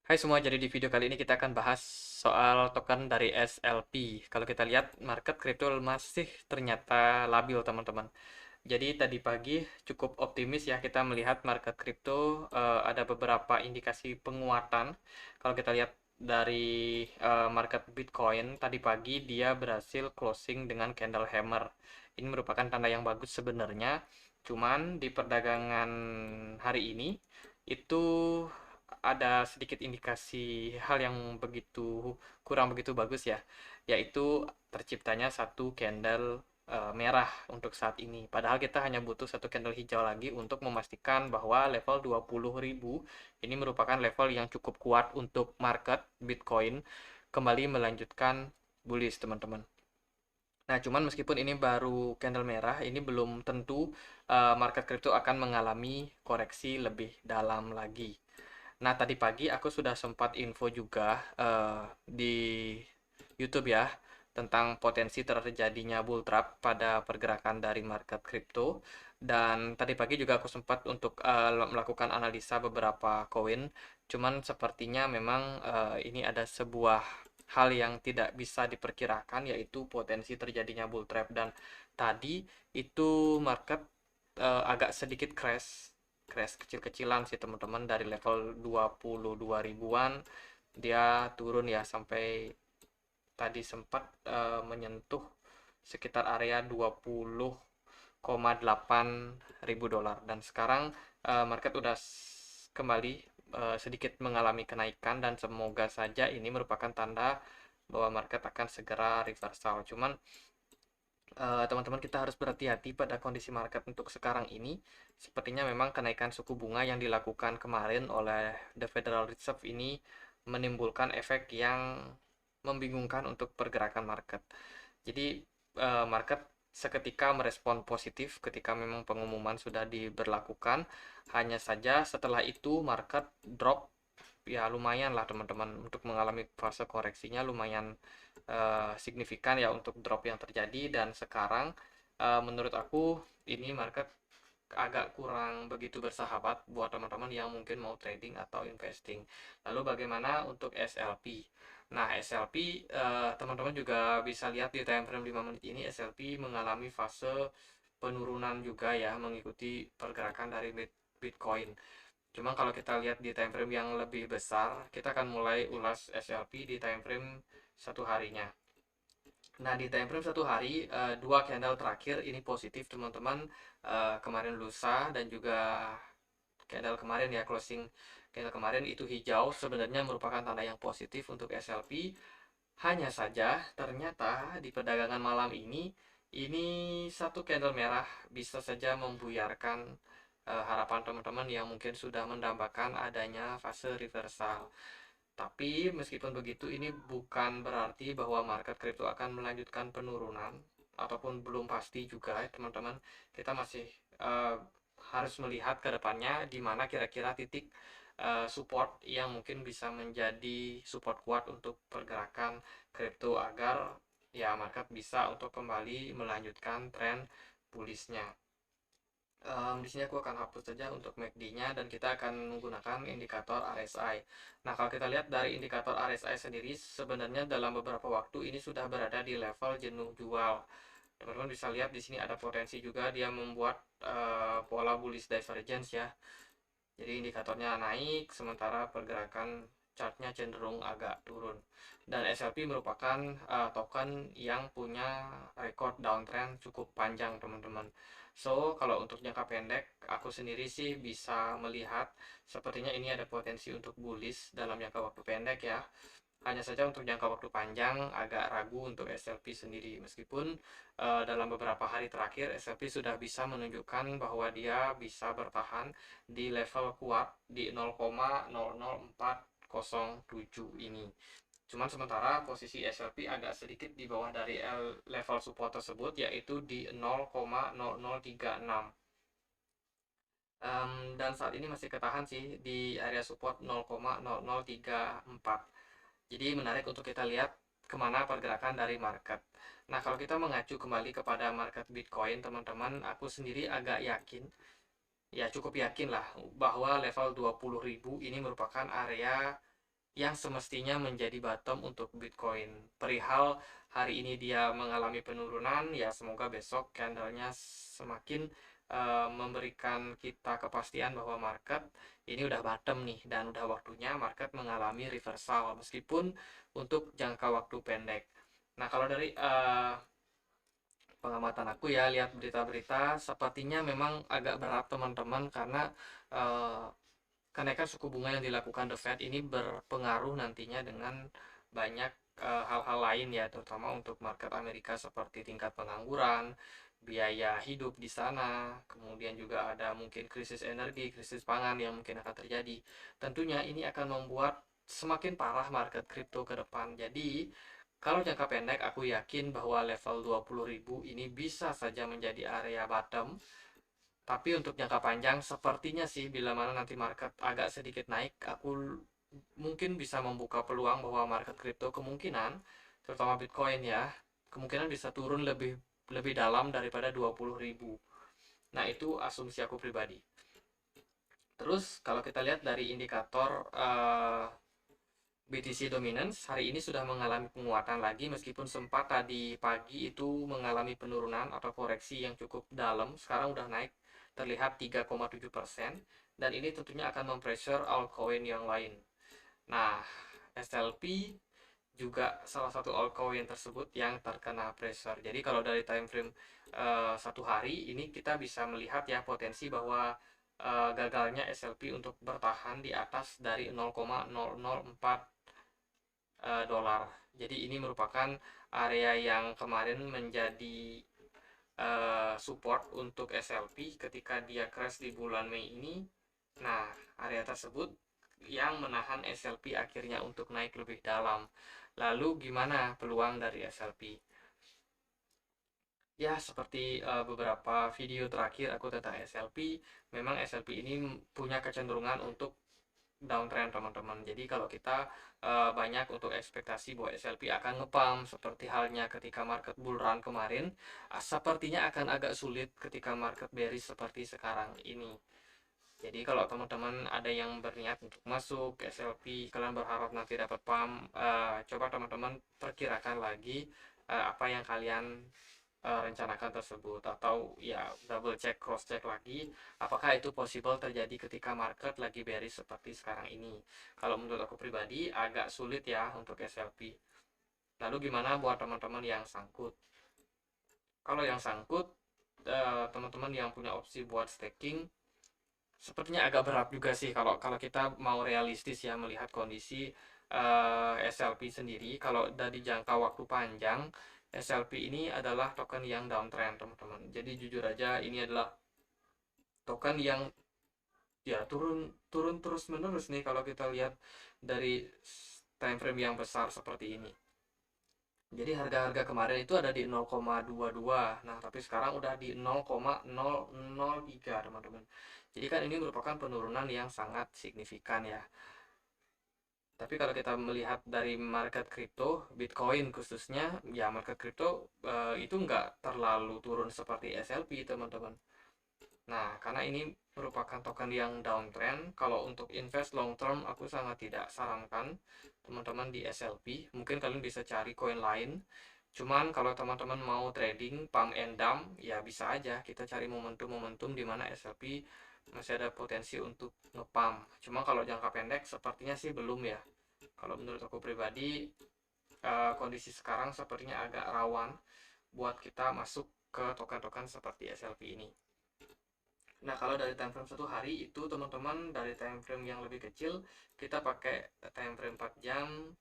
Hai semua, jadi di video kali ini kita akan bahas soal token dari SLP. Kalau kita lihat, market crypto masih ternyata labil, teman-teman. Jadi tadi pagi cukup optimis ya kita melihat market crypto ada beberapa indikasi penguatan. Kalau kita lihat dari market Bitcoin tadi pagi dia berhasil closing dengan candle hammer. Ini merupakan tanda yang bagus sebenarnya. Cuman di perdagangan hari ini itu ada sedikit indikasi hal yang kurang begitu bagus ya, yaitu terciptanya satu candle merah untuk saat ini. Padahal kita hanya butuh satu candle hijau lagi untuk memastikan bahwa level 20.000 ini merupakan level yang cukup kuat untuk market Bitcoin kembali melanjutkan bullish, teman-teman. Nah, cuman meskipun ini baru candle merah, ini belum tentu market crypto akan mengalami koreksi lebih dalam lagi. Nah, tadi pagi aku sudah sempat info juga di YouTube ya tentang potensi terjadinya bull trap pada pergerakan dari market crypto. Dan tadi pagi juga aku sempat untuk melakukan analisa beberapa koin. Cuman sepertinya memang ini ada sebuah hal yang tidak bisa diperkirakan, yaitu potensi terjadinya bull trap. Dan tadi itu market agak sedikit crash crash kecil-kecilan sih, teman-teman. Dari level 22 ribuan dia turun ya sampai tadi sempat menyentuh sekitar area 20,8 ribu dolar, dan sekarang market udah kembali sedikit mengalami kenaikan, dan semoga saja ini merupakan tanda bahwa market akan segera reversal. Cuman teman-teman, kita harus berhati-hati pada kondisi market untuk sekarang ini. Sepertinya memang kenaikan suku bunga yang dilakukan kemarin oleh The Federal Reserve ini menimbulkan efek yang membingungkan untuk pergerakan market. Jadi market seketika merespon positif ketika memang pengumuman sudah diberlakukan. Hanya saja setelah itu market drop ya lumayan lah, teman-teman. Untuk mengalami fase koreksinya lumayan signifikan ya untuk drop yang terjadi. Dan sekarang menurut aku ini market agak kurang begitu bersahabat buat teman-teman yang mungkin mau trading atau investing. Lalu bagaimana untuk SLP? Nah, SLP teman-teman juga bisa lihat di time frame 5 menit ini, SLP mengalami fase penurunan juga ya, mengikuti pergerakan dari Bitcoin. Cuma kalau kita lihat di time frame yang lebih besar, kita akan mulai ulas SLP di time frame satu harinya. Nah, di time frame satu hari, dua candle terakhir ini positif, teman-teman. Kemarin lusa dan juga candle kemarin ya, closing candle kemarin itu hijau, sebenarnya merupakan tanda yang positif untuk SLP. Hanya saja ternyata di perdagangan malam ini satu candle merah bisa saja membuyarkan harapan teman-teman yang mungkin sudah mendambakan adanya fase reversal. Tapi meskipun begitu, ini bukan berarti bahwa market crypto akan melanjutkan penurunan, ataupun belum pasti juga ya, teman-teman. Kita masih uh, harus melihat ke depannya di mana kira-kira titik support yang mungkin bisa menjadi support kuat untuk pergerakan kripto agar ya market bisa untuk kembali melanjutkan tren bullishnya. Di sini aku akan hapus saja untuk MACD-nya dan kita akan menggunakan indikator RSI. Nah, kalau kita lihat dari indikator RSI sendiri, sebenarnya dalam beberapa waktu ini sudah berada di level jenuh jual. Teman-teman bisa lihat di sini ada potensi juga dia membuat pola bullish divergence ya. Jadi indikatornya naik sementara pergerakan chartnya cenderung agak turun. Dan SLP merupakan token yang punya record downtrend cukup panjang, teman-teman. So, kalau untuk jangka pendek, aku sendiri sih bisa melihat sepertinya ini ada potensi untuk bullish dalam jangka waktu pendek ya. Hanya saja untuk jangka waktu panjang agak ragu untuk SLP sendiri. Meskipun dalam beberapa hari terakhir SLP sudah bisa menunjukkan bahwa dia bisa bertahan di level kuat di 0,00407 ini. Cuman sementara posisi SLP agak sedikit di bawah dari level support tersebut, yaitu di 0,0036. Dan saat ini masih ketahan sih di area support 0,0034. Jadi menarik untuk kita lihat kemana pergerakan dari market. Nah, kalau kita mengacu kembali kepada market Bitcoin, teman-teman, aku sendiri agak yakin, ya cukup yakin lah, bahwa level 20.000 ini merupakan area yang semestinya menjadi bottom untuk Bitcoin. Perihal hari ini dia mengalami penurunan, ya semoga besok candlenya semakin memberikan kita kepastian bahwa market ini udah bottom nih, dan udah waktunya market mengalami reversal meskipun untuk jangka waktu pendek. Nah, kalau dari pengamatan aku ya, lihat berita-berita sepertinya memang agak berat teman-teman, karena eh, kenaikan suku bunga yang dilakukan The Fed ini berpengaruh nantinya dengan banyak hal-hal lain ya, terutama untuk market Amerika seperti tingkat pengangguran, biaya hidup di sana, kemudian juga ada mungkin krisis energi, krisis pangan yang mungkin akan terjadi. Tentunya ini akan membuat semakin parah market kripto ke depan. Jadi, kalau jangka pendek aku yakin bahwa level 20.000 ini bisa saja menjadi area bottom, tapi untuk jangka panjang sepertinya sih bila mana nanti market agak sedikit naik, aku mungkin bisa membuka peluang bahwa market kripto kemungkinan, terutama Bitcoin ya, kemungkinan bisa turun lebih lebih dalam daripada 20.000. Nah, itu asumsi aku pribadi. Terus kalau kita lihat dari indikator BTC Dominance hari ini sudah mengalami penguatan lagi, meskipun sempat tadi pagi itu mengalami penurunan atau koreksi yang cukup dalam. Sekarang udah naik terlihat 3,7%, dan ini tentunya akan mempressure altcoin yang lain. Nah, SLP juga salah satu altcoin tersebut yang terkena pressure. Jadi kalau dari time frame satu hari ini kita bisa melihat ya potensi bahwa gagalnya SLP untuk bertahan di atas dari 0,004 dolar. Jadi ini merupakan area yang kemarin menjadi support untuk SLP ketika dia crash di bulan Mei ini. Nah, area tersebut yang menahan SLP akhirnya untuk naik lebih dalam. Lalu gimana peluang dari SLP? Ya, seperti beberapa video terakhir aku tentang SLP, memang SLP ini punya kecenderungan untuk downtrend teman-teman. Jadi kalau kita banyak untuk ekspektasi bahwa SLP akan ngepump seperti halnya ketika market bull run kemarin, sepertinya akan agak sulit ketika market bearish seperti sekarang ini. Jadi kalau teman-teman ada yang berniat untuk masuk SLP, kalian berharap nanti dapat pump, coba teman-teman perkirakan lagi apa yang kalian rencanakan tersebut, atau ya double check, cross check lagi apakah itu possible terjadi ketika market lagi bearish seperti sekarang ini. Kalau menurut aku pribadi agak sulit ya untuk SLP. Lalu gimana buat teman-teman yang sangkut? Kalau yang sangkut, teman-teman yang punya opsi buat staking, sepertinya agak berat juga sih kalau kalau kita mau realistis ya melihat kondisi SLP sendiri. Kalau dari jangka waktu panjang, SLP ini adalah token yang downtrend teman-teman. Jadi jujur aja ini adalah token yang ya turun turun terus menerus nih kalau kita lihat dari time frame yang besar seperti ini. Jadi harga-harga kemarin itu ada di 0,22. Nah, tapi sekarang udah di 0,003, teman-teman. Jadi kan ini merupakan penurunan yang sangat signifikan ya. Tapi kalau kita melihat dari market kripto, Bitcoin khususnya, ya market kripto itu nggak terlalu turun seperti SLP, teman-teman. Nah, karena ini merupakan token yang downtrend, kalau untuk invest long term, aku sangat tidak sarankan teman-teman di SLP. Mungkin kalian bisa cari koin lain. Cuman kalau teman-teman mau trading pump and dump, ya bisa aja kita cari momentum-momentum di mana SLP masih ada potensi untuk ngepump. Cuma kalau jangka pendek sepertinya sih belum ya. Kalau menurut aku pribadi, kondisi sekarang sepertinya agak rawan buat kita masuk ke token-token seperti SLP ini. Nah, kalau dari time frame satu hari itu teman-teman, dari time frame yang lebih kecil kita pakai time frame 4 jam.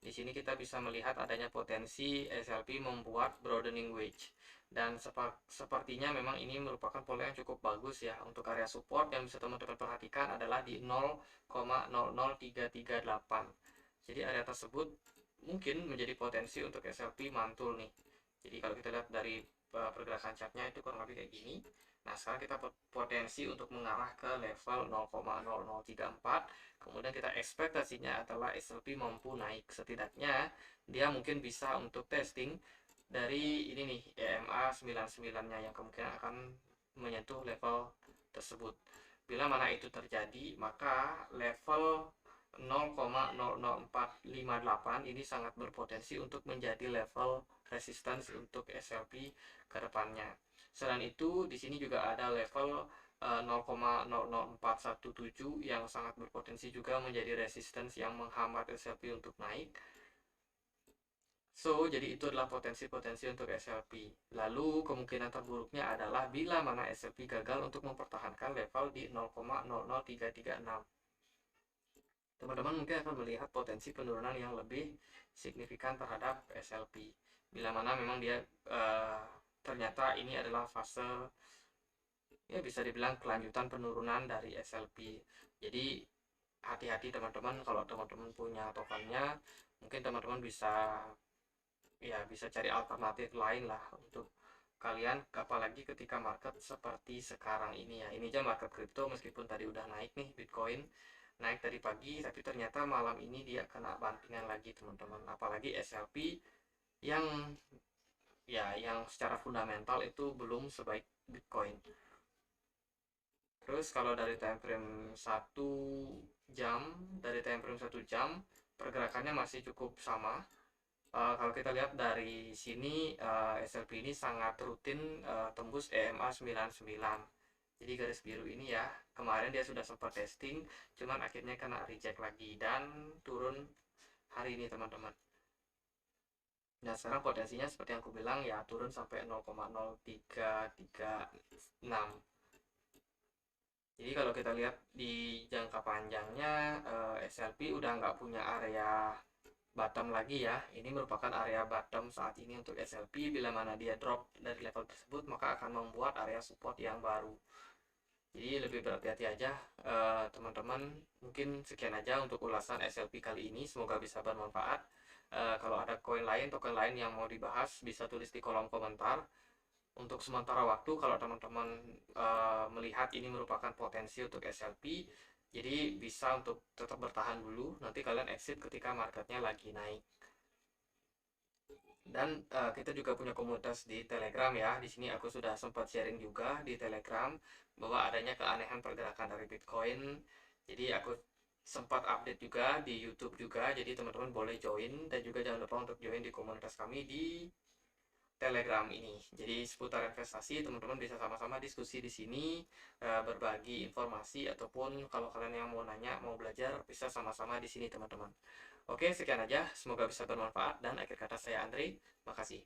Di sini kita bisa melihat adanya potensi SLP membuat broadening wedge, dan sepertinya memang ini merupakan pola yang cukup bagus ya. Untuk area support yang bisa teman-teman perhatikan adalah di 0,00338. Jadi area tersebut mungkin menjadi potensi untuk SLP mantul nih. Jadi kalau kita lihat dari pergerakan chartnya itu kurang lebih kayak gini. Nah, sekarang kita potensi untuk mengarah ke level 0,0034. Kemudian kita ekspektasinya adalah SLP mampu naik. Setidaknya dia mungkin bisa untuk testing dari ini nih, EMA 99-nya yang kemungkinan akan menyentuh level tersebut. Bila mana itu terjadi, maka level 0,00458 ini sangat berpotensi untuk menjadi level resistance untuk SLP ke depannya. Selain itu, di sini juga ada level 0,00417 yang sangat berpotensi juga menjadi resistance yang menghambat SLP untuk naik. So, jadi itu adalah potensi-potensi untuk SLP. Lalu, kemungkinan terburuknya adalah bila mana SLP gagal untuk mempertahankan level di 0,00336. Teman-teman mungkin akan melihat potensi penurunan yang lebih signifikan terhadap SLP. Bila mana memang dia ternyata ini adalah fase, ya bisa dibilang kelanjutan penurunan dari SLP. Jadi hati-hati teman-teman, kalau teman-teman punya tokennya, mungkin teman-teman bisa cari alternatif lain lah untuk kalian, apalagi ketika market seperti sekarang ini ya. Ini aja market kripto meskipun tadi udah naik nih, Bitcoin naik tadi pagi, tapi ternyata malam ini dia kena bantingan lagi teman-teman. Apalagi SLP yang yang secara fundamental itu belum sebaik Bitcoin. Terus kalau dari time frame 1 jam, pergerakannya masih cukup sama. Kalau kita lihat dari sini, SLP ini sangat rutin tembus EMA 99. Jadi garis biru ini ya, kemarin dia sudah sempat testing, cuman akhirnya kena reject lagi dan turun hari ini teman-teman. Nah sekarang potensinya seperti yang aku bilang ya, turun sampai 0,0336. Jadi kalau kita lihat di jangka panjangnya, SLP udah nggak punya area bottom lagi ya. Ini merupakan area bottom saat ini untuk SLP. Bila mana dia drop dari level tersebut, maka akan membuat area support yang baru. Jadi lebih berhati-hati aja teman-teman. Mungkin sekian aja untuk ulasan SLP kali ini, semoga bisa bermanfaat. Kalau ada koin lain, token lain yang mau dibahas, bisa tulis di kolom komentar. Untuk sementara waktu, kalau teman-teman melihat ini merupakan potensi untuk SLP, jadi bisa untuk tetap bertahan dulu, nanti kalian exit ketika marketnya lagi naik. Dan kita juga punya komunitas di Telegram ya. Di sini aku sudah sempat sharing juga di Telegram bahwa adanya keanehan pergerakan dari Bitcoin. Jadi aku sempat update juga di YouTube juga. Jadi teman-teman boleh join, dan juga jangan lupa untuk join di komunitas kami di Telegram ini. Jadi seputar investasi, teman-teman bisa sama-sama diskusi di sini, berbagi informasi, ataupun kalau kalian yang mau nanya, mau belajar, bisa sama-sama di sini teman-teman. Oke, sekian aja. Semoga bisa bermanfaat, dan akhir kata saya Andre. Makasih.